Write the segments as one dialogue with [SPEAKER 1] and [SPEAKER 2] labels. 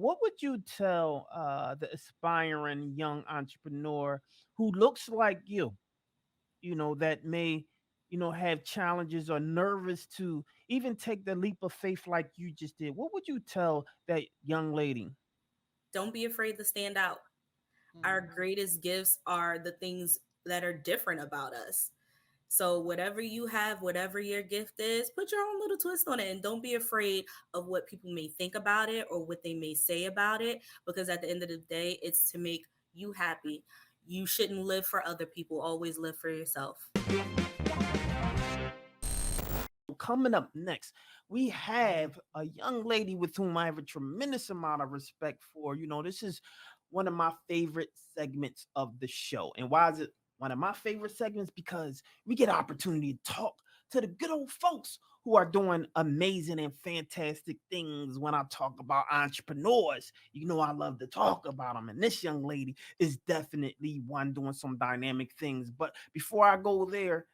[SPEAKER 1] what would you tell the aspiring young entrepreneur who looks like you, that may, have challenges or nervous to even take the leap of faith like you just did? What would you tell that young lady?
[SPEAKER 2] Don't be afraid to stand out. Our
[SPEAKER 1] Mhm.
[SPEAKER 2] greatest gifts are the things that are different about us. So, whatever you have, whatever your gift is, put your own little twist on it and don't be afraid of what people may think about it or what they may say about it. Because at the end of the day, it's to make you happy. You shouldn't live for other people, always live for yourself.
[SPEAKER 1] Coming up next, we have a young lady with whom I have a tremendous amount of respect for. This is one of my favorite segments of the show. And why is it one of my favorite segments? Because we get opportunity to talk to the good old folks who are doing amazing and fantastic things. When I talk about entrepreneurs, I love to talk about them. And this young lady is definitely one doing some dynamic things. But before I go there,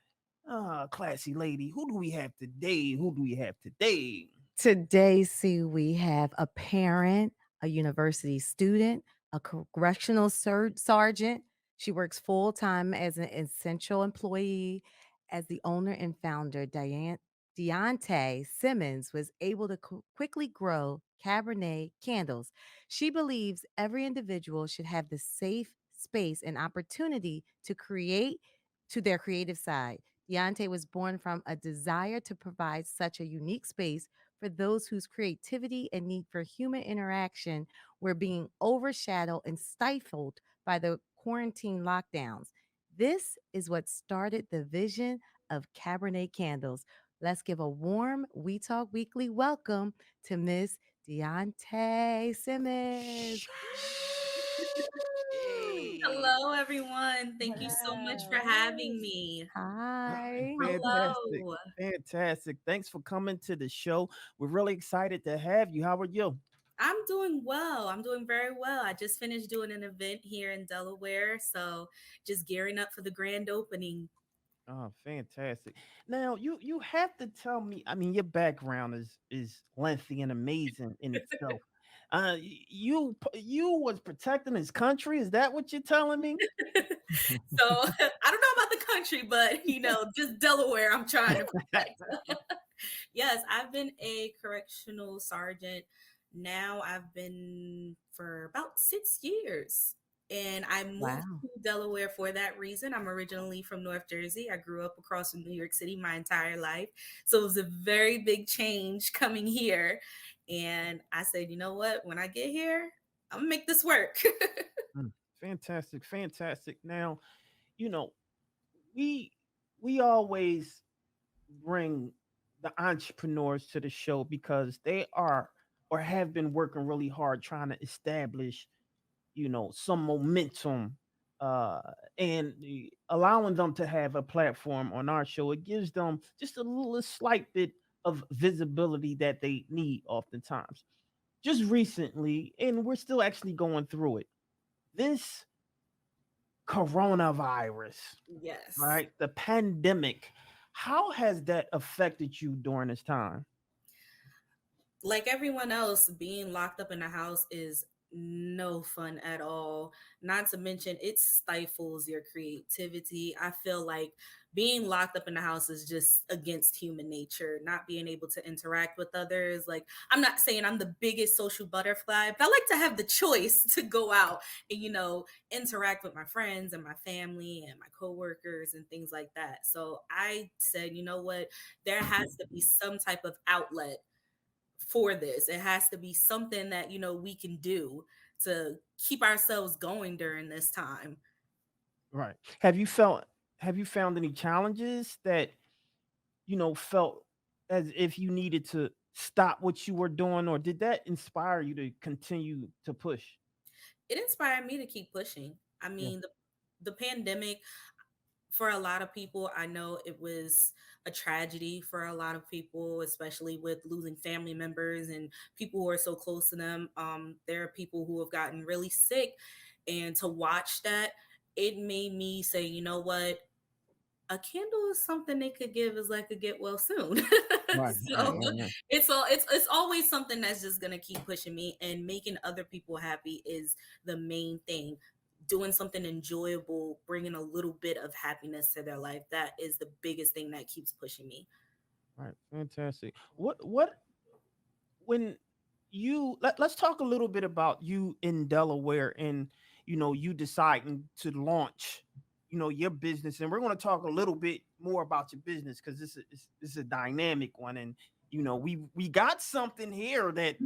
[SPEAKER 1] classy lady, who do we have today? Who do we have today?
[SPEAKER 3] Today, see, we have a parent, a university student, a correctional sergeant. She works full time as an essential employee. As the owner and founder, Diante Simmons was able to quickly grow Cabernet Candles. She believes every individual should have the safe space and opportunity to create to their creative side. Deontay was born from a desire to provide such a unique space for those whose creativity and need for human interaction were being overshadowed and stifled by the quarantine lockdowns. This is what started the vision of Cabernet Candles. Let's give a warm We Talk Weekly welcome to Miss Deontay Simmons.
[SPEAKER 1] Hey.
[SPEAKER 2] Hello, everyone. Thank you so much for having
[SPEAKER 3] Yes.
[SPEAKER 2] me.
[SPEAKER 3] Hi.
[SPEAKER 1] Fantastic.
[SPEAKER 2] Hello.
[SPEAKER 1] Fantastic. Thanks for coming to the show. We're really excited to have you. How are you?
[SPEAKER 2] I'm doing well. I'm doing very well. I just finished doing an event here in Delaware, so just gearing up for the grand opening.
[SPEAKER 1] Oh, fantastic. Now, you have to tell me, I mean, your background is lengthy and amazing in itself. You was protecting his country. Is that what you're telling me?
[SPEAKER 2] So I don't know about the country, but just Delaware, I'm trying to protect. Yes, I've been a correctional sergeant. Now I've been for about 6 years. And I moved
[SPEAKER 3] Wow.
[SPEAKER 2] to Delaware for that reason. I'm originally from North Jersey. I grew up across from New York City my entire life. So it was a very big change coming here. And I said, you know what? When I get here, I'm gonna make this work.
[SPEAKER 1] Mm, fantastic, fantastic. Now, you know, we we always bring the entrepreneurs to the show because they are or have been working really hard trying to establish, some momentum, uh and allowing them to have a platform on our show. It gives them just a little slight bit of visibility that they need oftentimes. Just recently, and we're still actually going through it, this coronavirus,
[SPEAKER 2] Yes.
[SPEAKER 1] right? The pandemic. How has that affected you during this time?
[SPEAKER 2] Like everyone else, being locked up in a house is no fun at all. Not to mention, it stifles your creativity. I feel like being locked up in the house is just against human nature, not being able to interact with others. Like, I'm not saying I'm the biggest social butterfly, but I like to have the choice to go out and, interact with my friends and my family and my coworkers and things like that. So I said, you know what? There has to be some type of outlet for this. It has to be something that, we can do to keep ourselves going during this time.
[SPEAKER 1] Right. Have you found any challenges that, felt as if you needed to stop what you were doing, or did that inspire you to continue to push?
[SPEAKER 2] It inspired me to keep pushing. I
[SPEAKER 1] Yeah.
[SPEAKER 2] mean, the pandemic, for a lot of people, I know it was a tragedy for a lot of people, especially with losing family members and people who are so close to them. There are people who have gotten really sick, and to watch that, it made me say, you know what? a candle is something they could give as like a get well soon.
[SPEAKER 1] Right, right,
[SPEAKER 2] So
[SPEAKER 1] right, right.
[SPEAKER 2] it's always something that's just gonna keep pushing me, and making other people happy is the main thing. Doing something enjoyable, bringing a little bit of happiness to their life, that is the biggest thing that keeps pushing me.
[SPEAKER 1] Right. Fantastic. What when let's talk a little bit about you in Delaware, and you deciding to launch your business, and we're going to talk a little bit more about your business because this is a dynamic one, and we got something here that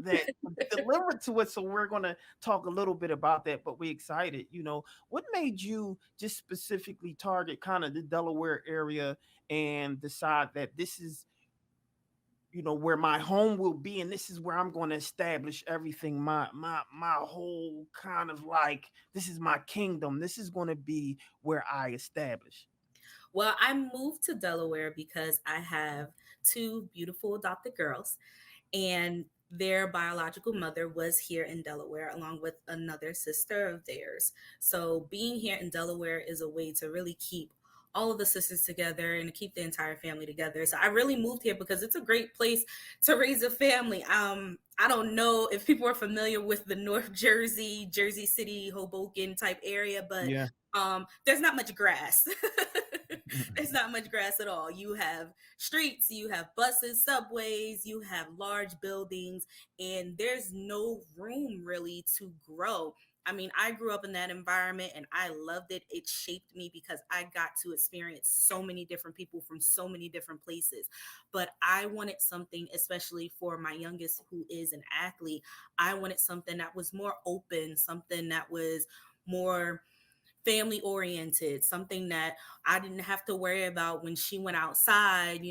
[SPEAKER 1] delivered to us, so we're going to talk a little bit about that, but we excited. What made you just specifically target kind of the Delaware area and decide that this is where my home will be, and this is where I'm going to establish everything, my whole kind of like, this is my kingdom, this is going to be where I establish.
[SPEAKER 2] Well, I moved to Delaware because I have two beautiful adopted girls, and their biological mother was here in Delaware along with another sister of theirs. So being here in Delaware is a way to really keep all of the sisters together and to keep the entire family together. So I really moved here because it's a great place to raise a family. I don't know if people are familiar with the North Jersey, Jersey City, Hoboken type area, but
[SPEAKER 1] Yeah.
[SPEAKER 2] there's not much grass. There's not much grass at all. You have streets, you have buses, subways, you have large buildings, and there's no room really to grow. I mean, I grew up in that environment and I loved it. It shaped me because I got to experience so many different people from so many different places. But I wanted something, especially for my youngest, who is an athlete, I wanted something that was more open, something that was more family oriented, something that I didn't have to worry about when she went outside,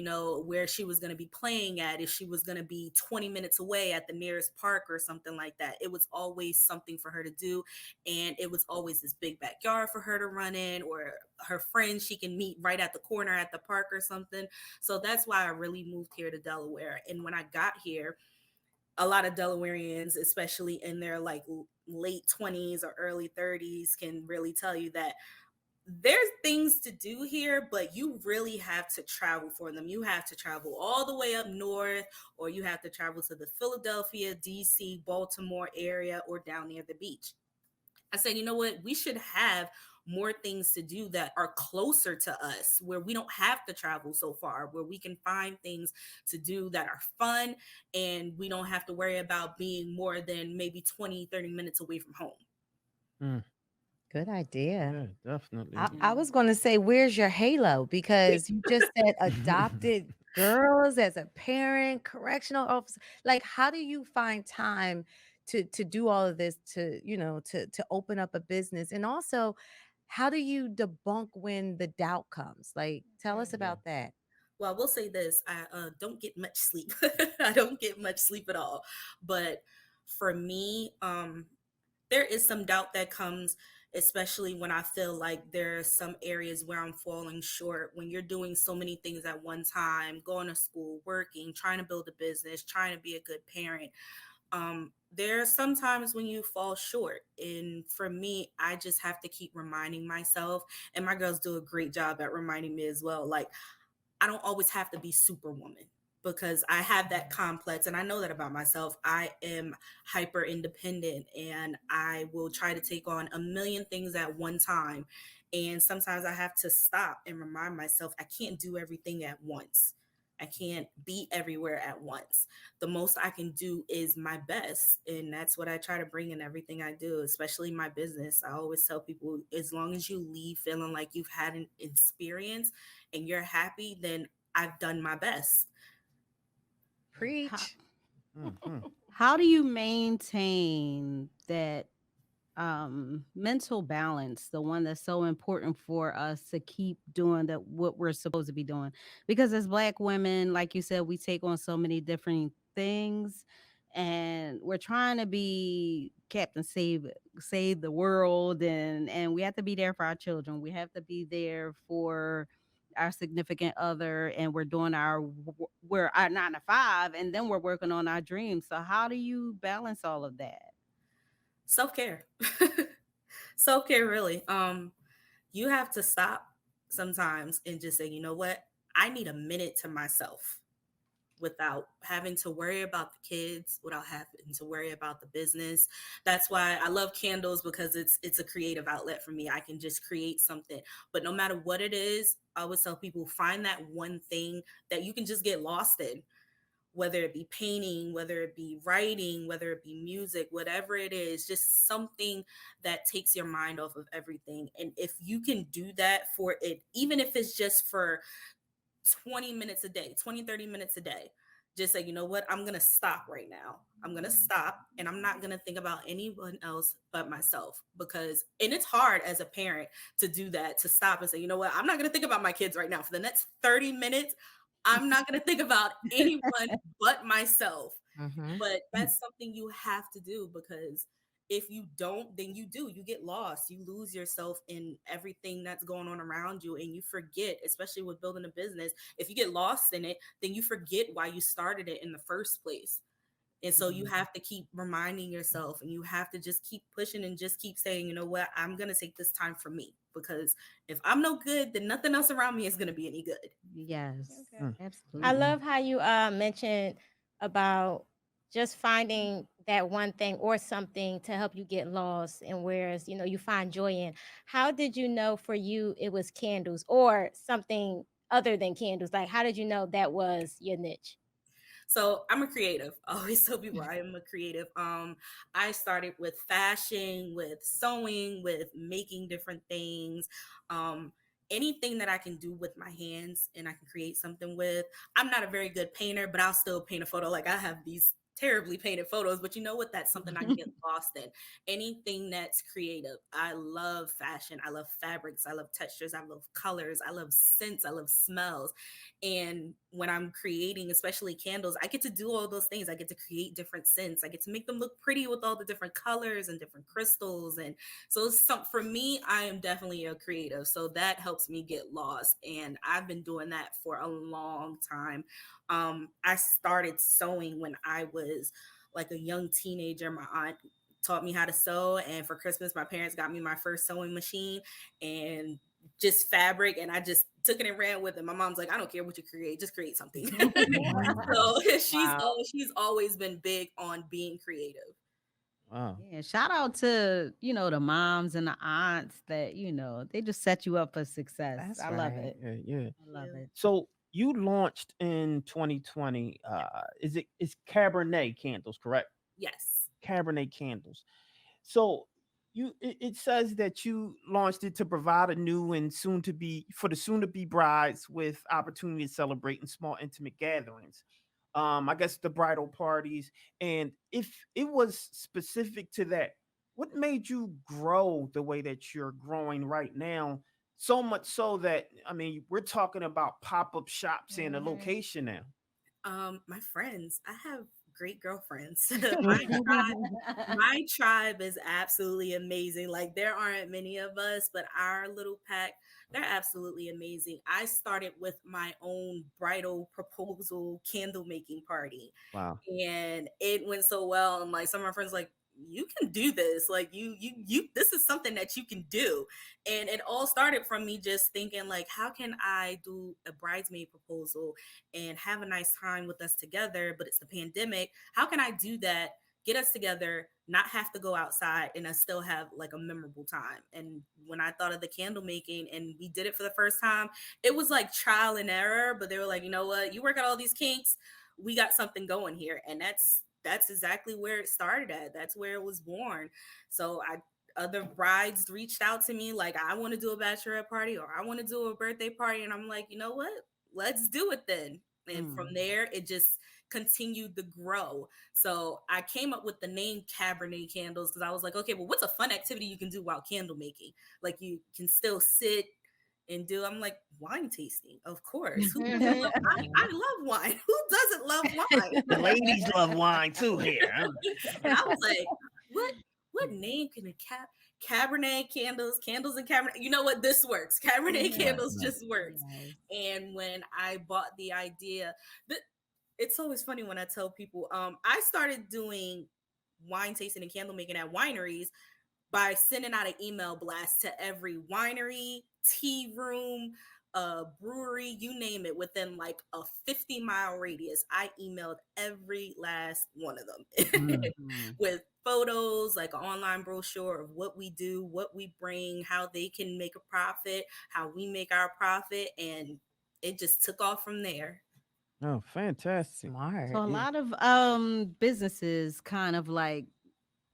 [SPEAKER 2] where she was going to be playing at, if she was going to be 20 minutes away at the nearest park or something like that. It was always something for her to do. And it was always this big backyard for her to run in, or her friends she can meet right at the corner at the park or something. So that's why I really moved here to Delaware. And when I got here, a lot of Delawareans, especially in their like late 20s or early 30s, can really tell you that there's things to do here, but you really have to travel for them. You have to travel all the way up north, or you have to travel to the Philadelphia, DC, Baltimore area, or down near the beach. I said, you know what? We should have more things to do that are closer to us, where we don't have to travel so far, where we can find things to do that are fun, and we don't have to worry about being more than maybe 20, 30 minutes away from home.
[SPEAKER 1] Mm,
[SPEAKER 3] Good idea.
[SPEAKER 1] yeah, definitely.
[SPEAKER 3] I was going to say, where's your halo? Because you just said adopted girls as a parent, correctional officer. Like, how do you find time to do all of this, to open up a business? And also, how do you debunk when the doubt comes? Like, tell us
[SPEAKER 1] Yeah.
[SPEAKER 3] about that.
[SPEAKER 2] Well, I will say this: I don't get much sleep. I don't get much sleep at all. But for me, there is some doubt that comes, especially when I feel like there are some areas where I'm falling short. When you're doing so many things at one time, going to school, working, trying to build a business, trying to be a good parent, there are some times when you fall short. And for me, I just have to keep reminding myself, and my girls do a great job at reminding me as well. Like, I don't always have to be superwoman, because I have that complex and I know that about myself. I am hyper independent and I will try to take on a million things at one time. And sometimes I have to stop and remind myself I can't do everything at once. I can't be everywhere at once. The most I can do is my best. And that's what I try to bring in everything I do, especially my business. I always tell people, as long as you leave feeling like you've had an experience and you're happy, then I've done my best.
[SPEAKER 4] How,
[SPEAKER 3] Preach.
[SPEAKER 1] Mhm.
[SPEAKER 4] how do you maintain that mental balance, the one that's so important for us to keep doing that what we're supposed to be doing? Because as Black women, like you said, we take on so many different things, and we're trying to be Captain Save the world, and we have to be there for our children. We have to be there for our significant other, and we're doing we're our 9 to 5, and then we're working on our dreams. So how do you balance all of that?
[SPEAKER 2] Self care. Self care, really. You have to stop sometimes and just say, you know what, I need a minute to myself without having to worry about the kids, without having to worry about the business. That's why I love candles, because it's a creative outlet for me. I can just create something. But no matter what it is, I always tell people, find that one thing that you can just get lost in, whether it be painting, whether it be writing, whether it be music, whatever it is, just something that takes your mind off of everything. And if you can do that for it, even if it's just for 20 minutes a day, 20, 30 minutes a day, just say, you know what, I'm going to stop right now. I'm going to stop and I'm not going to think about anyone else but myself. Because, and it's hard as a parent to do that, to stop and say, you know what, I'm not going to think about my kids right now. For the next 30 minutes, I'm not going to think about anyone but myself.
[SPEAKER 3] Mhm.
[SPEAKER 2] But that's something you have to do, because if you don't, then you get lost. You lose yourself in everything that's going on around you, and you forget, especially with building a business. If you get lost in it, then you forget why you started it in the first place. And so you have to keep reminding yourself, and you have to just keep pushing and just keep saying, you know what, I'm going to take this time for me, because if I'm no good, then nothing else around me is going to be any good.
[SPEAKER 4] Yes,
[SPEAKER 1] Mm.
[SPEAKER 5] Okay. I
[SPEAKER 4] absolutely.
[SPEAKER 5] love how you mentioned about just finding that one thing or something to help you get lost, and whereas you find joy in. How did you know for you it was candles or something other than candles? Like, how did you know that was your niche?
[SPEAKER 2] So I'm a creative. I always tell people I am a creative. I started with fashion, with sewing, with making different things. Um, Anything that I can do with my hands and I can create something with. I'm not a very good painter, but I'll still paint a photo. Like, I have these terribly painted photos, but you know what? That's something I can get lost in. Anything that's creative. I love fashion. I love fabrics. I love textures. I love colors. I love scents. I love smells. And when I'm creating, especially candles, I get to do all those things. I get to create different scents. I get to make them look pretty with all the different colors and different crystals. And so for me, I am definitely a creative. So that helps me get lost. And I've been doing that for a long time. I started sewing when I was like a young teenager. My aunt taught me how to sew. And for Christmas, my parents got me my first sewing machine. And just fabric, and I just took it and ran with it. My mom's like, I don't care what you create, just create something. So
[SPEAKER 3] Wow.
[SPEAKER 2] she's always been big on being creative.
[SPEAKER 1] Wow.
[SPEAKER 4] Yeah, shout out to, the moms and the aunts that, they just set you up for success.
[SPEAKER 3] That's
[SPEAKER 4] I love
[SPEAKER 3] right.
[SPEAKER 4] it.
[SPEAKER 1] Yeah, yeah.
[SPEAKER 4] I love
[SPEAKER 2] You.
[SPEAKER 4] it.
[SPEAKER 1] So you launched in 2020. It's Cabernet Candles, correct?
[SPEAKER 2] Yes.
[SPEAKER 1] Cabernet Candles. So it says that you launched it to provide a new and soon to be brides with opportunity to celebrate in small intimate gatherings. I guess the bridal parties. And if it was specific to that, what made you grow the way that you're growing right now? So much so that, I mean, we're talking about pop-up shops and a
[SPEAKER 5] Mhm.
[SPEAKER 1] location now.
[SPEAKER 2] My friends, I have great girlfriends. My tribe is absolutely amazing. Like, there aren't many of us, but our little pack, they're absolutely amazing. I started with my own bridal proposal candle making party,
[SPEAKER 1] Wow.
[SPEAKER 2] and it went so well. And like, some of my friends like, you can do this. Like, you this is something that you can do. And it all started from me just thinking, like, how can I do a bridesmaid proposal and have a nice time with us together, but it's the pandemic. How can I do that, get us together, not have to go outside, and us still have like a memorable time? And when I thought of the candle making and we did it for the first time, it was like trial and error, but they were like, you know what, you work out all these kinks, we got something going here. And that's exactly where it started at. That's where it was born. So I other brides reached out to me like, I want to do a bachelorette party or I want to do a birthday party. And I'm like, you know what, let's do it then. And from
[SPEAKER 4] Mm.
[SPEAKER 2] there it just continued to grow. So I came up with the name Cabernet Candles because I was like, okay, well, what's a fun activity you can do while candle making? Like, you can still sit and do, I'm like, wine tasting, of course. Who doesn't love, I love wine. Who doesn't love wine?
[SPEAKER 1] The ladies love wine too here. Huh?
[SPEAKER 2] And I was like, what name can a Cabernet Candles, candles and Cabernet? You know what? This works. Cabernet
[SPEAKER 1] Right,
[SPEAKER 2] Candles
[SPEAKER 1] right.
[SPEAKER 2] just works.
[SPEAKER 4] Yes.
[SPEAKER 2] And when I bought the idea, that it's always funny when I tell people, I started doing wine tasting and candle making at wineries by sending out an email blast to every winery, tea room, brewery, you name it, within like a 50-mile radius. I emailed every last one of them
[SPEAKER 4] Mm.
[SPEAKER 2] with photos, like an online brochure of what we do, what we bring, how they can make a profit, how we make our profit, and it just took off from there.
[SPEAKER 1] Oh, fantastic.
[SPEAKER 4] So
[SPEAKER 3] Smart.
[SPEAKER 4] a
[SPEAKER 1] Yeah.
[SPEAKER 4] lot of businesses kind of like,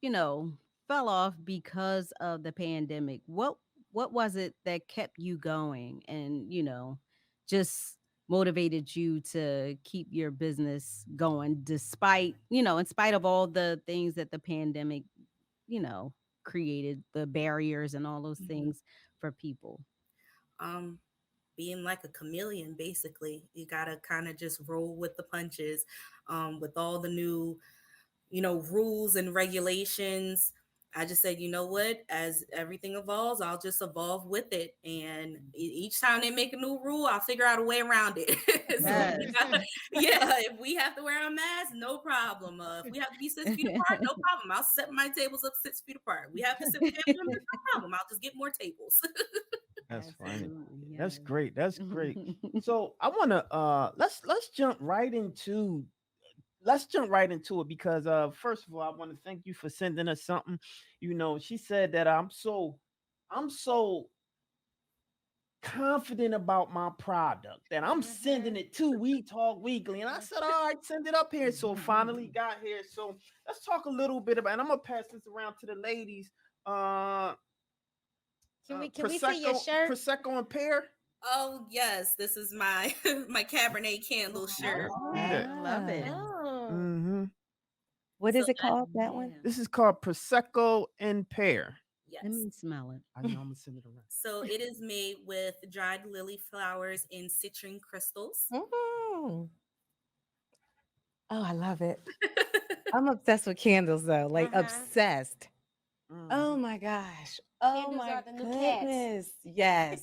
[SPEAKER 4] you know, fell off because of the pandemic. What was it that kept you going and, just motivated you to keep your business going despite, in spite of all the things that the pandemic, you know, created, the barriers and all those
[SPEAKER 2] Mhm.
[SPEAKER 4] things for people?
[SPEAKER 2] Um, Being like a chameleon, basically. You gotta kind of just roll with the punches, with all the new, rules and regulations. I just said, you know what? As everything evolves, I'll just evolve with it. And each time they make a new rule, I'll figure out a way around it. So,
[SPEAKER 4] Yes.
[SPEAKER 2] yeah, if we have to wear a mask, no problem. If we have to be 6 feet apart, no problem. I'll set my tables up 6 feet apart. We have to sit with family members, no problem. I'll just get more tables.
[SPEAKER 1] That's funny.
[SPEAKER 4] Absolutely,
[SPEAKER 1] That's
[SPEAKER 4] yes.
[SPEAKER 1] great. That's great. So I want to let's jump right into it because first of all I want to thank you for sending us something. She said that I'm so confident about my product that I'm sending it to We Talk Weekly. And I said, all right, send it up here. So it finally got here. So let's talk a little bit about, and I'm gonna pass this around to the ladies. Uh
[SPEAKER 5] Can we see your shirt?
[SPEAKER 1] Prosecco and pear.
[SPEAKER 2] Oh yes, this is my my Cabernet Candle shirt.
[SPEAKER 1] Yeah.
[SPEAKER 4] I love it.
[SPEAKER 5] Oh.
[SPEAKER 1] Mm-hmm.
[SPEAKER 3] What
[SPEAKER 2] So
[SPEAKER 3] is it
[SPEAKER 2] that,
[SPEAKER 3] called? That one?
[SPEAKER 4] Yeah.
[SPEAKER 1] This is called Prosecco and pear.
[SPEAKER 4] Let
[SPEAKER 2] yes.
[SPEAKER 4] me smell it.
[SPEAKER 1] I know I'm gonna send it around.
[SPEAKER 2] So it is made with dried lily flowers and citrine crystals.
[SPEAKER 3] Mm. Oh, I love it. I'm obsessed with candles though, like obsessed. Oh
[SPEAKER 1] Mhm.
[SPEAKER 3] my gosh. Oh
[SPEAKER 5] Candles
[SPEAKER 3] my
[SPEAKER 5] are the new cats.
[SPEAKER 3] goodness. Yes.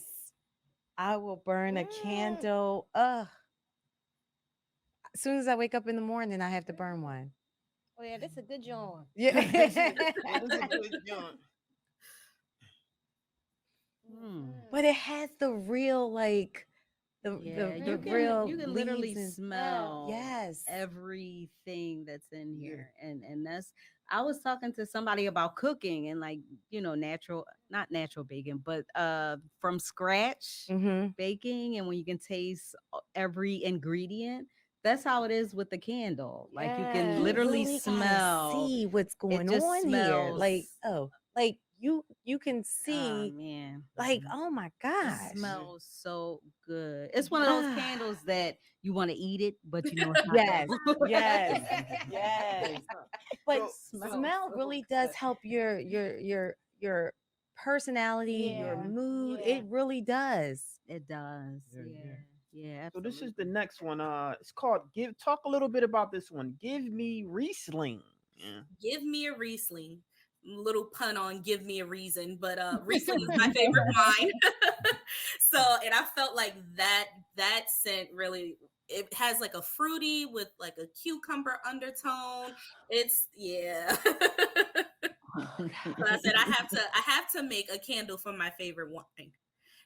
[SPEAKER 3] I will burn a candle. Ugh. As soon as I wake up in the morning, I have to burn one.
[SPEAKER 5] Oh yeah, this is a good joint.
[SPEAKER 3] Yeah.
[SPEAKER 1] This is a good joint.
[SPEAKER 3] But it has the real like the
[SPEAKER 4] Yeah,
[SPEAKER 3] the
[SPEAKER 4] you
[SPEAKER 3] real
[SPEAKER 4] can literally
[SPEAKER 3] leaves and
[SPEAKER 4] smell
[SPEAKER 3] yes.
[SPEAKER 4] everything that's in
[SPEAKER 1] Yeah.
[SPEAKER 4] here. And that's, I was talking to somebody about cooking and like, natural, not natural baking, but from scratch
[SPEAKER 3] Mm-hmm.
[SPEAKER 4] baking, and when you can taste every ingredient. That's how it is with the candle. Like you can
[SPEAKER 5] Yes.
[SPEAKER 3] You
[SPEAKER 4] literally
[SPEAKER 3] really gotta
[SPEAKER 4] smell.
[SPEAKER 3] see what's
[SPEAKER 4] It
[SPEAKER 3] going
[SPEAKER 4] just
[SPEAKER 3] on here.
[SPEAKER 4] smells.
[SPEAKER 3] Like, oh, like you can
[SPEAKER 4] Oh
[SPEAKER 3] see
[SPEAKER 4] man.
[SPEAKER 3] like, oh my
[SPEAKER 4] It
[SPEAKER 3] gosh.
[SPEAKER 4] smells so good. It's one of those
[SPEAKER 3] Ah.
[SPEAKER 4] candles that you want to eat it, but you know it's not
[SPEAKER 3] Yes,
[SPEAKER 4] edible.
[SPEAKER 3] yes, yes. But
[SPEAKER 1] So,
[SPEAKER 4] Smells
[SPEAKER 3] smell
[SPEAKER 4] so
[SPEAKER 3] really
[SPEAKER 4] good.
[SPEAKER 3] does help your personality, your
[SPEAKER 5] Yeah.
[SPEAKER 3] mood.
[SPEAKER 5] Yeah.
[SPEAKER 3] It really does.
[SPEAKER 4] It does.
[SPEAKER 1] Yeah,
[SPEAKER 4] Yeah.
[SPEAKER 1] yeah.
[SPEAKER 4] Yeah,
[SPEAKER 1] So this is the
[SPEAKER 4] absolutely.
[SPEAKER 1] next one. It's called Talk a little bit about this one. Give me Riesling. Yeah.
[SPEAKER 2] Give me a Riesling. Little pun on give me a reason, but Riesling is my favorite wine. So, and I felt like that scent really, it has like a fruity with like a cucumber undertone. It's yeah. So I said I have to make a candle from my favorite wine.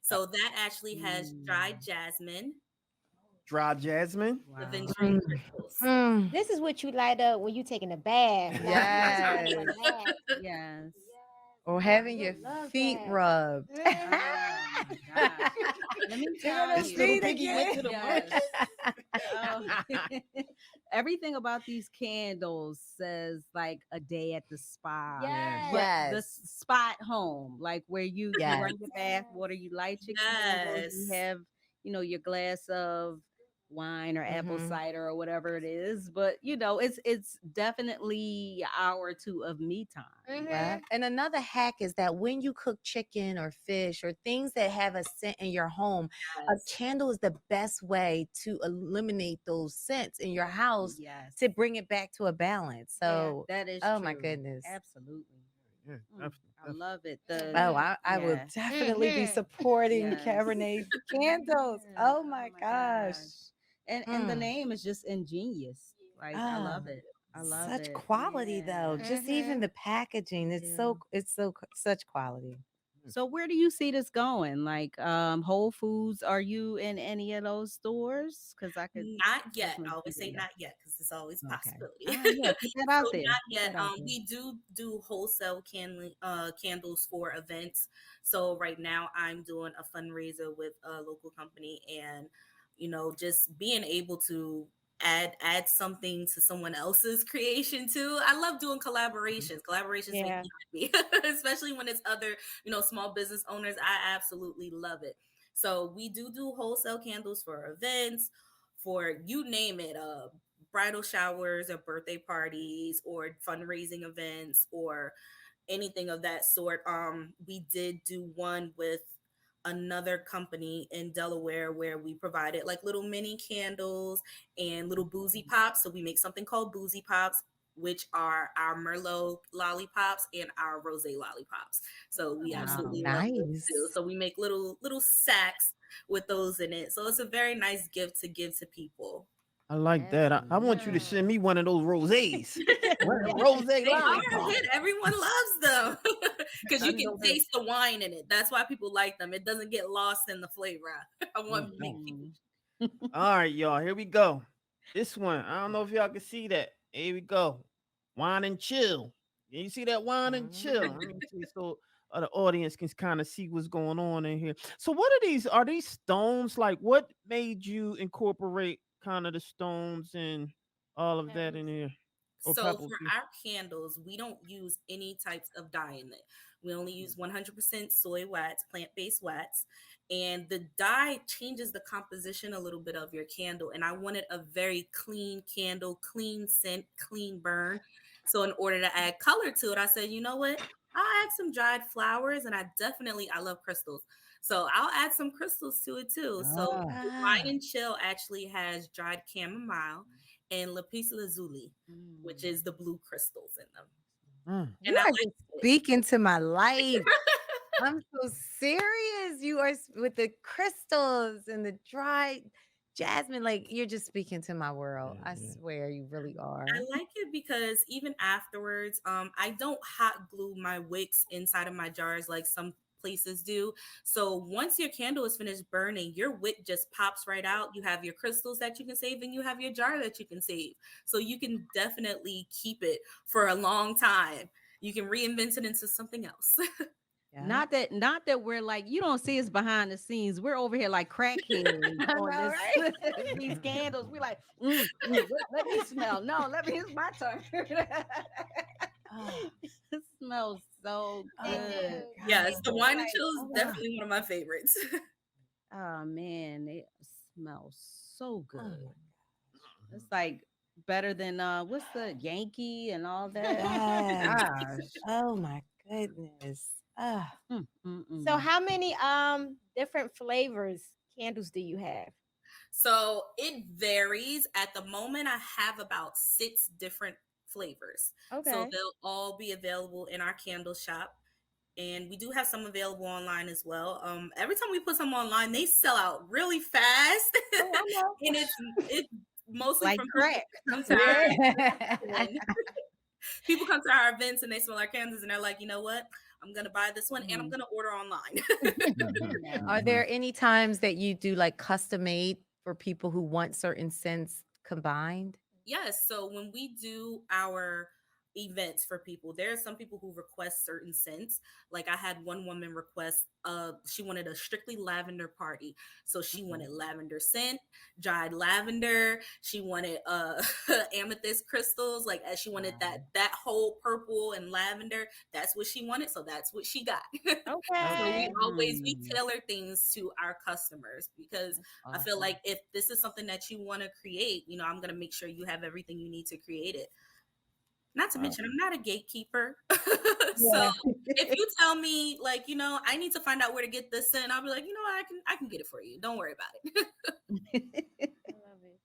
[SPEAKER 2] So that actually has dried jasmine,
[SPEAKER 1] Dry jasmine.
[SPEAKER 2] the
[SPEAKER 4] Wow.
[SPEAKER 2] venturing crystals.
[SPEAKER 3] Mm.
[SPEAKER 5] This is what you light up when you taking a bath. Like,
[SPEAKER 3] Yes.
[SPEAKER 5] you relax.
[SPEAKER 4] Yes.
[SPEAKER 3] Or
[SPEAKER 5] I
[SPEAKER 3] having your
[SPEAKER 5] love
[SPEAKER 3] feet
[SPEAKER 5] that.
[SPEAKER 3] rubbed.
[SPEAKER 4] Oh my gosh. Let me
[SPEAKER 3] Get on
[SPEAKER 4] tell
[SPEAKER 3] those
[SPEAKER 1] This little
[SPEAKER 3] feet
[SPEAKER 1] piggy went to the
[SPEAKER 4] Yes.
[SPEAKER 1] market.
[SPEAKER 4] Oh. Everything about these candles says like a day at the spa.
[SPEAKER 5] Yes.
[SPEAKER 4] But the
[SPEAKER 3] Yes.
[SPEAKER 4] spa at home, like where you
[SPEAKER 3] Yes.
[SPEAKER 4] run your bath water, you light your candles, you
[SPEAKER 2] Yes.
[SPEAKER 4] have, your glass of wine or apple
[SPEAKER 3] Mhm.
[SPEAKER 4] cider or whatever it is. But it's definitely an hour or two of me time.
[SPEAKER 3] Well, and another hack is that when you cook chicken or fish or things that have a scent in your home, a
[SPEAKER 2] Yes.
[SPEAKER 3] candle is the best way to eliminate those scents in your house
[SPEAKER 4] Yes.
[SPEAKER 3] to bring it back to a balance. So,
[SPEAKER 4] That is
[SPEAKER 3] oh
[SPEAKER 4] true.
[SPEAKER 3] my goodness.
[SPEAKER 4] Absolutely.
[SPEAKER 1] Yeah,
[SPEAKER 4] I
[SPEAKER 1] definitely.
[SPEAKER 4] love it.
[SPEAKER 3] Oh, I will
[SPEAKER 4] Yeah.
[SPEAKER 3] definitely be
[SPEAKER 5] Mhm.
[SPEAKER 3] supporting
[SPEAKER 4] Yes.
[SPEAKER 3] Cabernet candles.
[SPEAKER 4] Yeah.
[SPEAKER 3] Oh my gosh.
[SPEAKER 4] And the
[SPEAKER 3] Mm.
[SPEAKER 4] name is just ingenious. Like I love
[SPEAKER 3] Ah,
[SPEAKER 4] it. I love
[SPEAKER 3] Such
[SPEAKER 4] it.
[SPEAKER 3] quality though.
[SPEAKER 4] Yeah.
[SPEAKER 3] Just even
[SPEAKER 5] Mm-hmm.
[SPEAKER 3] the packaging.
[SPEAKER 4] Yeah.
[SPEAKER 3] Such quality.
[SPEAKER 4] So where do you see this going? Like Whole Foods, are you in any of those stores? Because I could
[SPEAKER 2] Not yet. I
[SPEAKER 4] definitely see
[SPEAKER 2] always say
[SPEAKER 4] that.
[SPEAKER 2] not yet because it's always a
[SPEAKER 4] Okay.
[SPEAKER 2] possibility.
[SPEAKER 4] Ah, yeah, put that
[SPEAKER 2] So
[SPEAKER 4] out there.
[SPEAKER 2] not
[SPEAKER 4] Put
[SPEAKER 2] yet.
[SPEAKER 4] that out there.
[SPEAKER 2] We do wholesale candles for events. So right now I'm doing a fundraiser with a local company, and just being able to add something to someone else's creation too. I love doing collaborations. Collaborations make
[SPEAKER 5] Yeah.
[SPEAKER 2] me happy, especially when it's other small business owners. I absolutely love it. So we do wholesale candles for events, for you name it, bridal showers or birthday parties or fundraising events or anything of that sort. We did do one with another company in Delaware where we provided like little mini candles and little boozy pops. So we make something called boozy pops, which are our Merlot lollipops and our rosé lollipops. So we
[SPEAKER 3] Oh,
[SPEAKER 4] Wow.
[SPEAKER 2] absolutely love those too.
[SPEAKER 3] nice.
[SPEAKER 2] So we make little sacks with those in it. So it's a very nice gift to give to people.
[SPEAKER 1] I like
[SPEAKER 5] That's
[SPEAKER 1] that. I want you to
[SPEAKER 5] nice.
[SPEAKER 1] send me one of those rosés. Rose
[SPEAKER 2] They are a
[SPEAKER 1] lollipop.
[SPEAKER 2] hit. Everyone loves them because
[SPEAKER 4] I
[SPEAKER 2] you can
[SPEAKER 4] know that.
[SPEAKER 2] taste the wine in it. That's why people like them. It doesn't get lost in the flavor. I want to make people.
[SPEAKER 4] Mhm.
[SPEAKER 1] All right, y'all. Here we go. This one. I don't know if y'all can see that. Here we go. Wine and chill. You see that wine and chill? Let me see so the audience can kind of see what's going on in here. So, what are these? Are these stones? Like, what made you incorporate kind of the stones and all of that in
[SPEAKER 5] Pebbles.
[SPEAKER 1] here? Or
[SPEAKER 2] So
[SPEAKER 1] pebbles?
[SPEAKER 2] for our candles, we don't use any types of dye in it. We only use 100% soy wax, plant-based wax, and the dye changes the composition a little bit of your candle. And I wanted a very clean candle, clean scent, clean burn. So in order to add color to it, I said, you know what? I'll add some dried flowers, and I love crystals. So I'll add some crystals to it too. So
[SPEAKER 4] Ah.
[SPEAKER 2] Wine and Chill actually has dried chamomile and lapis lazuli, which
[SPEAKER 4] Mm.
[SPEAKER 2] is the blue crystals in them.
[SPEAKER 1] Mm.
[SPEAKER 2] And
[SPEAKER 3] You
[SPEAKER 2] I
[SPEAKER 3] are
[SPEAKER 2] like
[SPEAKER 3] just
[SPEAKER 2] it.
[SPEAKER 3] speaking to my life. I'm so serious. You are with the crystals and the dried jasmine. Like you're just speaking to my world. I
[SPEAKER 1] Yeah,
[SPEAKER 3] swear you really
[SPEAKER 2] I
[SPEAKER 3] are.
[SPEAKER 2] like it because even afterwards, I don't hot glue my wicks inside of my jars like some places do. So once your candle is finished burning, your wick just pops right out. You have your crystals that you can save, and you have your jar that you can save. So you can definitely keep it for a long time. You can reinvent it into something else.
[SPEAKER 3] Yeah.
[SPEAKER 4] Not that we're like, you don't see us behind the scenes. We're over here like crackheads
[SPEAKER 3] I
[SPEAKER 4] on
[SPEAKER 3] know,
[SPEAKER 4] this
[SPEAKER 3] right?
[SPEAKER 4] these candles. We like, let me smell. No, it's my turn.
[SPEAKER 3] Oh,
[SPEAKER 4] It smells so
[SPEAKER 5] They
[SPEAKER 3] oh my
[SPEAKER 4] good.
[SPEAKER 5] do.
[SPEAKER 2] Yes,
[SPEAKER 5] They
[SPEAKER 2] the
[SPEAKER 3] God.
[SPEAKER 5] do.
[SPEAKER 2] wine and
[SPEAKER 5] Like,
[SPEAKER 2] chill is
[SPEAKER 5] oh
[SPEAKER 3] Ah,
[SPEAKER 5] wow.
[SPEAKER 2] definitely one of my favorites.
[SPEAKER 4] Oh man, it smells so
[SPEAKER 3] oh my
[SPEAKER 4] good. It's like better than what's the Yankee and all that.
[SPEAKER 3] yes.
[SPEAKER 4] Gosh.
[SPEAKER 3] Oh my goodness. Ah,
[SPEAKER 4] Mm, mm,
[SPEAKER 5] So
[SPEAKER 4] mm.
[SPEAKER 5] how many different flavors candles do you have?
[SPEAKER 2] So it varies. At the moment, I have about 6 different flavors. So
[SPEAKER 5] Okay.
[SPEAKER 2] they'll all be available in our candle shop. And we do have some available online as well. Every time we put some online, they sell out really fast.
[SPEAKER 5] Oh, I
[SPEAKER 2] And
[SPEAKER 5] know.
[SPEAKER 2] it's mostly
[SPEAKER 4] Like
[SPEAKER 2] from people
[SPEAKER 4] crack.
[SPEAKER 2] who come to our
[SPEAKER 3] yeah.
[SPEAKER 2] and people come to our events and they smell our candles and they're like, you know what? I'm gonna buy this one and I'm
[SPEAKER 4] Mhm.
[SPEAKER 2] gonna order online.
[SPEAKER 3] Are
[SPEAKER 4] Yeah.
[SPEAKER 3] there any times that you do like custom made for people who want certain scents combined?
[SPEAKER 2] Yes. So when we do our events for people, there are some people who request certain scents. Like I had one woman request, she wanted a strictly lavender party. So she wanted lavender scent, dried lavender. She wanted amethyst crystals. Like as she wanted that whole purple and lavender. That's what she wanted. So that's what she got. So
[SPEAKER 5] Okay.
[SPEAKER 2] we
[SPEAKER 4] Mm.
[SPEAKER 2] tailor things to our customers because
[SPEAKER 4] That's
[SPEAKER 2] I feel
[SPEAKER 4] awesome.
[SPEAKER 2] like if this is something that you want to create, I'm going to make sure you have everything you need to create it. Not to
[SPEAKER 1] wow.
[SPEAKER 2] mention, I'm not a gatekeeper. So
[SPEAKER 5] Yeah.
[SPEAKER 2] if you tell me, like, I need to find out where to get this in, I'll be like, what, I can get it for you. Don't worry about it.
[SPEAKER 5] I love it.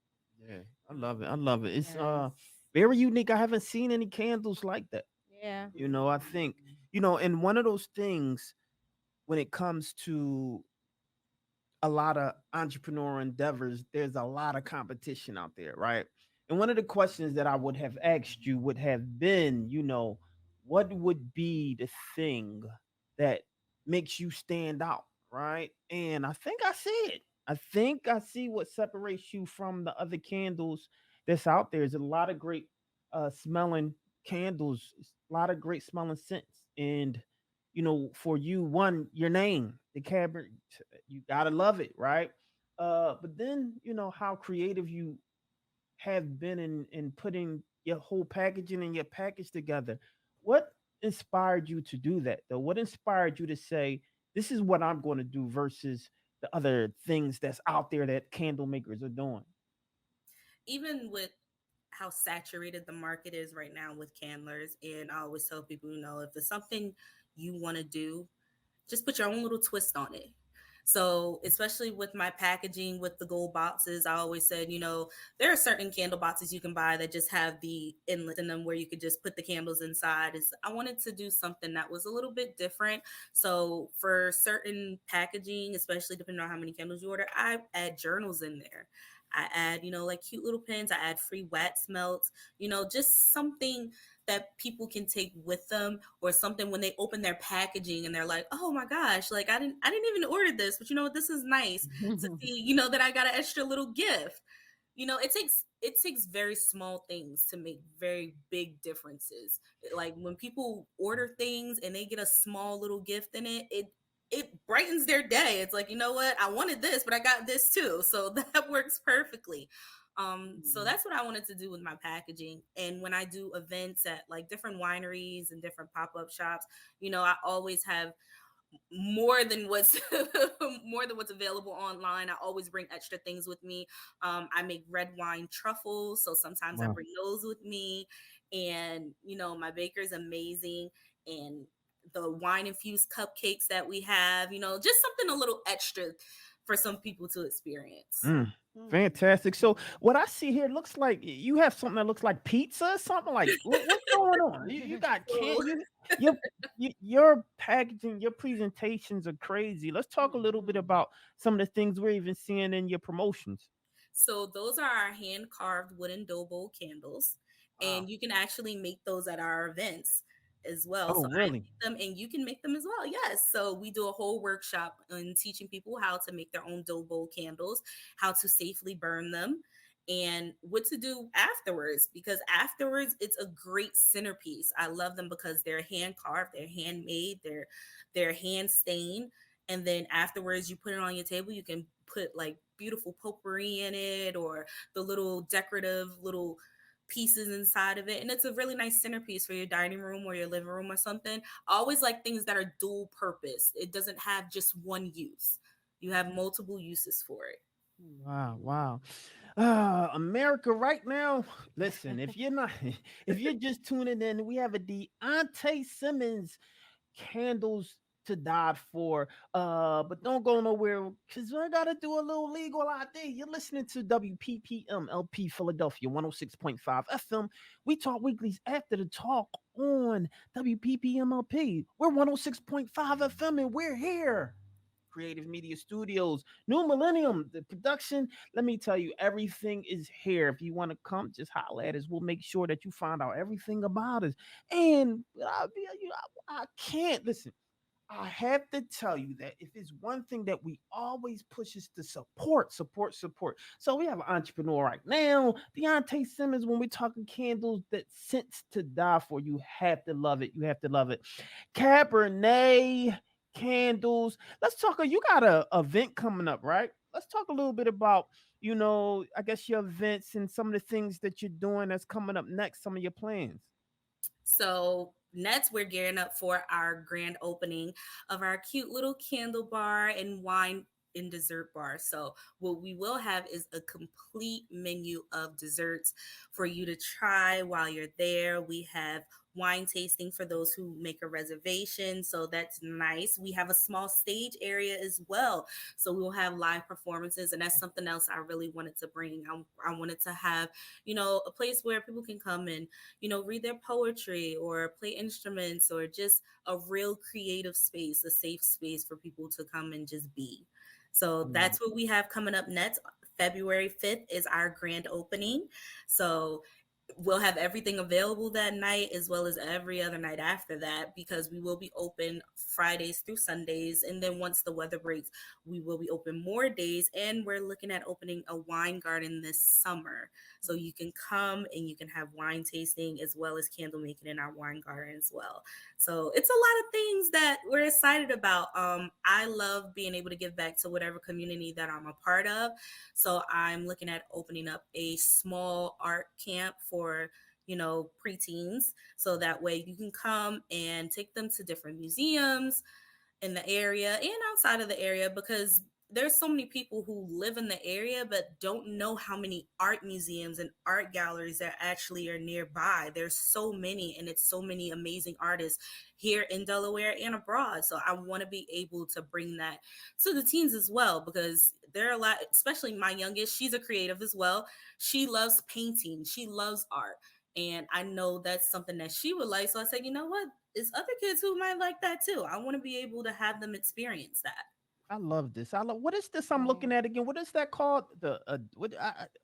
[SPEAKER 1] Yeah, I love it. I love it. It's
[SPEAKER 3] Yes.
[SPEAKER 1] very unique. I haven't seen any candles like that.
[SPEAKER 5] Yeah.
[SPEAKER 1] I think, and one of those things when it comes to a lot of entrepreneurial endeavors, there's a lot of competition out there, right? And one of the questions that I would have asked you would have been, what would be the thing that makes you stand out, right? And I think I see it. I think I see what separates you from the other candles that's out there. There's a lot of great smelling candles, a lot of great smelling scents. And for you, one, your name, the Cabernet, you gotta love it, right? But then how creative you have been in putting your whole packaging and your package together. What inspired you to do that though? What inspired you to say, this is what I'm going to do versus the other things that's out there that candle makers are doing?
[SPEAKER 2] Even with how saturated the market is right now with candlers, and I always tell people, if it's something you want to do, just put your own little twist on it. So, especially with my packaging with the gold boxes, I always said, there are certain candle boxes you can buy that just have the inlet in them where you could just put the candles inside. Is I wanted to do something that was a little bit different. So, for certain packaging, especially depending on how many candles you order, I add journals in there. I add, like cute little pins. I add free wax melts, just something that people can take with them, or something when they open their packaging and they're like, oh my gosh, like I didn't even order this, but this is nice to see, that I got an extra little gift. It takes very small things to make very big differences. Like when people order things and they get a small little gift in it brightens their day. It's like, you know what, I wanted this, but I got this too, so that works perfectly. So
[SPEAKER 1] Mhm.
[SPEAKER 2] that's what I wanted to do with my packaging. And when I do events at like different wineries and different pop-up shops, I always have more than what's more than what's available online. I always bring extra things with me. I make red wine truffles, so sometimes I
[SPEAKER 1] Wow.
[SPEAKER 2] bring those with me. And my baker is amazing, and the wine infused cupcakes that we have, just something a little extra for some people to experience.
[SPEAKER 1] Mm,
[SPEAKER 4] Mm.
[SPEAKER 1] fantastic. So what I see here looks like you have something that looks like pizza, or something like what's going on? You got
[SPEAKER 2] So,
[SPEAKER 1] can you your your packaging, your presentations are crazy. Let's talk a little bit
[SPEAKER 4] Mhm.
[SPEAKER 1] about some of the things we're even seeing in your promotions.
[SPEAKER 2] So those are our hand carved wooden dough bowl candles,
[SPEAKER 1] Wow.
[SPEAKER 2] and you can actually make those at our events as well.
[SPEAKER 1] Oh,
[SPEAKER 2] So I
[SPEAKER 1] really?
[SPEAKER 2] make them, and you can make them as well. Yes. So we do a whole workshop on teaching people how to make their own dough bowl candles, how to safely burn them, and what to do afterwards. Because afterwards, it's a great centerpiece. I love them because they're hand carved, they're handmade, they're hand stained, and then afterwards you put it on your table. You can put like beautiful potpourri in it, or the little decorative little pieces inside of it, and it's a really nice centerpiece for your dining room or your living room or something. I always like things that are dual purpose. It doesn't have just one use. You have multiple uses for it.
[SPEAKER 1] Wow, wow. America right now. Listen, if you're not if you're just tuning in, we have a Deontay Simmons candles to die for. But don't go nowhere because I gotta do a little legal ID. You're listening to WPPM LP Philadelphia 106.5 FM. We talk weeklies after the talk on WPPM LP. We're 106.5 FM and we're here. Creative Media Studios, New Millennium, the production. Let me tell you, everything is here. If you want to come, just holler at us. We'll make sure that you find out everything about us. And I can't listen. I have to tell you that if it's one thing that we always push is to support, support, support. So we have an entrepreneur right now, Diante Simmons. When we're talking candles, that sense to die for, you have to love it. You have to love it. Cabernet Candles. Let's talk. You got a event coming up, right? Let's talk a little bit about, I guess your events and some of the things that you're doing that's coming up next. Some of your plans.
[SPEAKER 2] So next, we're gearing up for our grand opening of our cute little candle bar and wine and dessert bar. So what we will have is a complete menu of desserts for you to try while you're there. We have wine tasting for those who make a reservation, so that's nice. We have a small stage area as well, so we will have live performances, and that's something else I really wanted to bring. I wanted to have, a place where people can come and read their poetry or play instruments, or just a real creative space, a safe space for people to come and just be. So
[SPEAKER 1] Mm.
[SPEAKER 2] that's what we have coming up next. February 5th is our grand opening. So we'll have everything available that night as well as every other night after that, because we will be open Fridays through Sundays. And then once the weather breaks, we will be open more days. And we're looking at opening a wine garden this summer. So you can come and you can have wine tasting as well as candle making in our wine garden as well. So it's a lot of things that we're excited about. I love being able to give back to whatever community that I'm a part of. So I'm looking at opening up a small art camp for, preteens. So that way you can come and take them to different museums in the area and outside of the area, because there's so many people who live in the area but don't know how many art museums and art galleries that actually are nearby. There's so many, and it's so many amazing artists here in Delaware and abroad. So I want to be able to bring that to the teens as well, because there are a lot, especially my youngest, she's a creative as well. She loves painting, she loves art, and I know that's something that she would like. So I said, you know what? It's other kids who might like that too. I want to be able to have them experience that.
[SPEAKER 1] I love this. I love what is this I'm
[SPEAKER 5] Right.
[SPEAKER 1] looking at again? What is that called? The what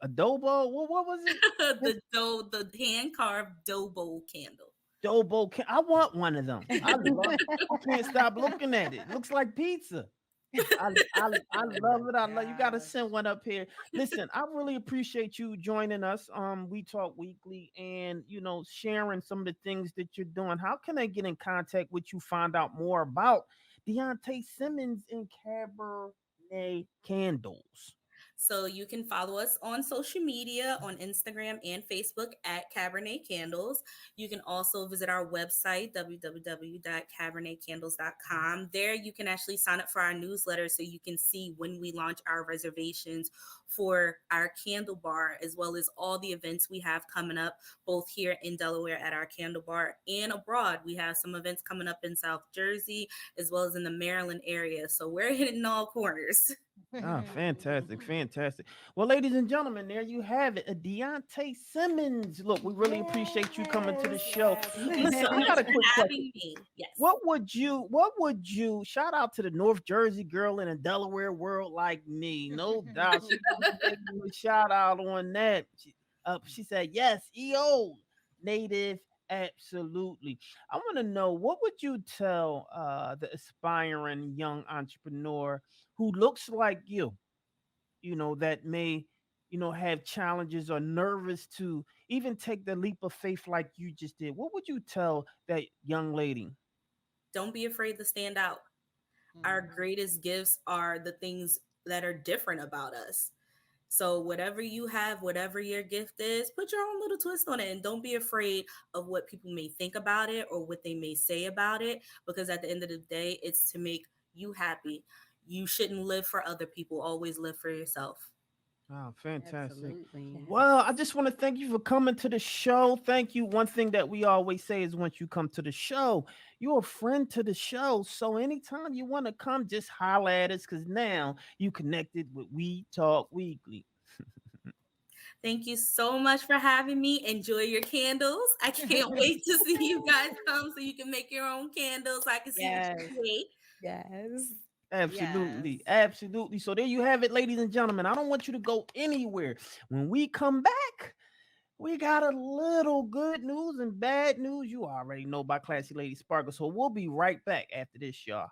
[SPEAKER 1] adobo? What was it?
[SPEAKER 2] The hand carved dough bowl candle.
[SPEAKER 1] Adobo. I want one of them. I can't stop looking at it. Looks like pizza. I love it. I love you. Got to send one up here. Listen, I really appreciate you joining us. We talk weekly, and sharing some of the things that you're doing. How can I get in contact with you? Find out more about Diante Simmons and Cabernet Candles.
[SPEAKER 2] So you can follow us on social media on Instagram and Facebook at Cabernet Candles. You can also visit our website, www.cabernetcandles.com. There you can actually sign up for our newsletter so you can see when we launch our reservations for our candle bar, as well as all the events we have coming up, both here in Delaware at our candle bar and abroad. We have some events coming up in South Jersey as well as in the Maryland area. So we're hitting all corners.
[SPEAKER 1] Ah, fantastic, fantastic. Well, ladies and gentlemen, there you have it. A Deontay Simmons. Look, we really appreciate you coming to the show.
[SPEAKER 2] Thank you so
[SPEAKER 1] Listen, I
[SPEAKER 2] much
[SPEAKER 1] got a
[SPEAKER 2] for
[SPEAKER 1] quick question.
[SPEAKER 2] having me. Yes.
[SPEAKER 1] What would you shout out to the North Jersey girl in a Delaware world like me? No doubt. She gave you a shout out on that. She said, yes, EO native. Absolutely. I want to know, what would you tell the aspiring young entrepreneur who looks like you, that may, have challenges or nervous to even take the leap of faith like you just did? What would you tell that young lady?
[SPEAKER 2] Don't be afraid to stand out. Our greatest gifts are the things that are different about us. So, whatever you have, whatever your gift is, put your own little twist on it, and don't be afraid of what people may think about it or what they may say about it, because at the end of the day, it's to make you happy. You shouldn't live for other people, always live for yourself.
[SPEAKER 1] Oh, fantastic.
[SPEAKER 4] Absolutely.
[SPEAKER 1] Well, I just want to thank you for coming to the show. Thank you. One thing that we always say is, once you come to the show, you're a friend to the show. So anytime you want to come, just holler at us, because now you connected with We Talk Weekly.
[SPEAKER 2] Thank you so much for having me. Enjoy your candles. I can't wait to see you guys come so you can make your own candles. I can see what
[SPEAKER 3] Yes.
[SPEAKER 2] you create.
[SPEAKER 3] Yes.
[SPEAKER 1] Absolutely.
[SPEAKER 4] Yes.
[SPEAKER 1] Absolutely. So there you have it, ladies and gentlemen. I don't want you to go anywhere. When we come back, we got a little good news and bad news. You already know by Classy Lady Sparkle. So we'll be right back after this, y'all.